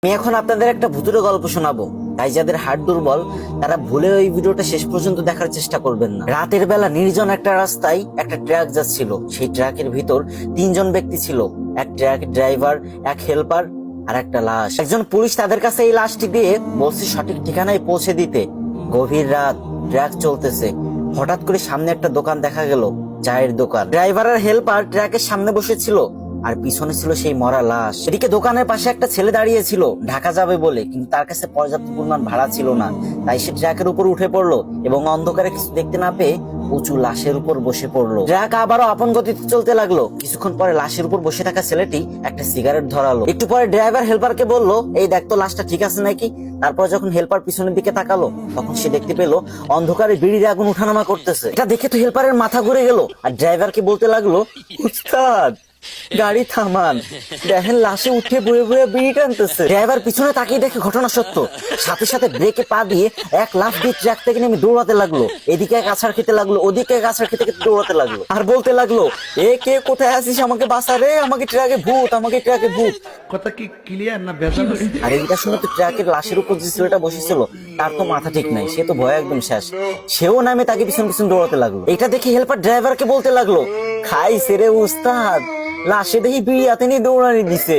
আমি এখন আপনাদের একটা ভুতুড়ে গল্প শোনাবো। তাই যাদের হাড় দুর্বল তারা ভুলে ওই ভিডিওটা শেষ পর্যন্ত দেখার চেষ্টা করবেন না। রাতের বেলা নির্জন একটা রাস্তায় একটা ট্রাক যাচ্ছিল। সেই ট্রাকের ভিতর তিনজন ব্যক্তি ছিল, এক ট্রাক ড্রাইভার, এক হেল্পার আর একটা লাশ। একজন পুলিশ তাদের কাছে এই লাশটি দিয়ে বলছে সঠিক ঠিকানায় পৌঁছে দিতে। গভীর রাত, ট্রাক চলতেছে, হঠাৎ করে সামনে একটা দোকান দেখা গেল, চায়ের দোকান। ড্রাইভার আর হেল্পার ট্রাকের সামনে বসেছিল আর পিছনে ছিল সেই মরা লাশ। এদিকে দোকানের পাশে একটা ছেলে দাঁড়িয়ে ছিল ঢাকা যাবে বলে, কিন্তু তার কাছে পর্যাপ্ত পরিমাণ ভাড়া ছিল না। তাই সে ট্রাকের উপর উঠে পড়লো এবং অন্ধকারে কিছু দেখতে না পেয়ে উঁচু লাশের উপর বসে পড়লো। ট্রাক আবারও আপন গতিতে চলতে লাগলো। কিছুক্ষণ পরে লাশের উপর বসে থাকা ছেলেটি একটা সিগারেট ধরালো। একটু পরে ড্রাইভার হেল্পারকে বললো, এই দেখ তো লাশটা ঠিক আছে নাকি। তারপর যখন হেল্পার পিছনের দিকে তাকালো তখন সে দেখতে পেলো অন্ধকারে বিড়ির আগুন উঠানামা করতেছে। এটা দেখে তো হেল্পারের মাথা ঘুরে গেল আর ড্রাইভারকে বলতে লাগলো, উস্তাদ গাড়ি থামান, দেখেন লাশে উঠে বয়ে বয়ে বিড়ি টানতেছে। ড্রাইভার পিছনে তাকিয়ে দেখে ঘটনা সত্য। সাথে সাথে ব্রেকে পা দিয়ে এক লাফ দিয়ে ট্রাক থেকে নেমে দৌড়াতে লাগলো। এদিকে এক আছাড় খেতে লাগলো, ওদিকে এক আছাড় খেতে খেতে দৌড়াতে লাগলো আর বলতে লাগলো, এ কে কোথায় আছিস, আমাকে বাঁচা রে, আমাকে ট্রাকে ভূত, আমাকে ট্রাকে ভূত। কথা কি ক্লিয়ার না ভেজাল? আর এইটা শুনে তো ট্রাকের লাশের উপর যে ছেলেটা বসেছিল তার তো মাথা ঠিক নাই, সে তো ভয় একদম শেষ। সেও নামে তাকে পিছন পিছন দৌড়াতে লাগলো। এটা দেখে হেল্পার ড্রাইভারকে বলতে লাগলো, খাই সেরে উস্তাদ, লাশে দেখি বিড়ি হাতে নিয়ে দৌড়ানি দিছে।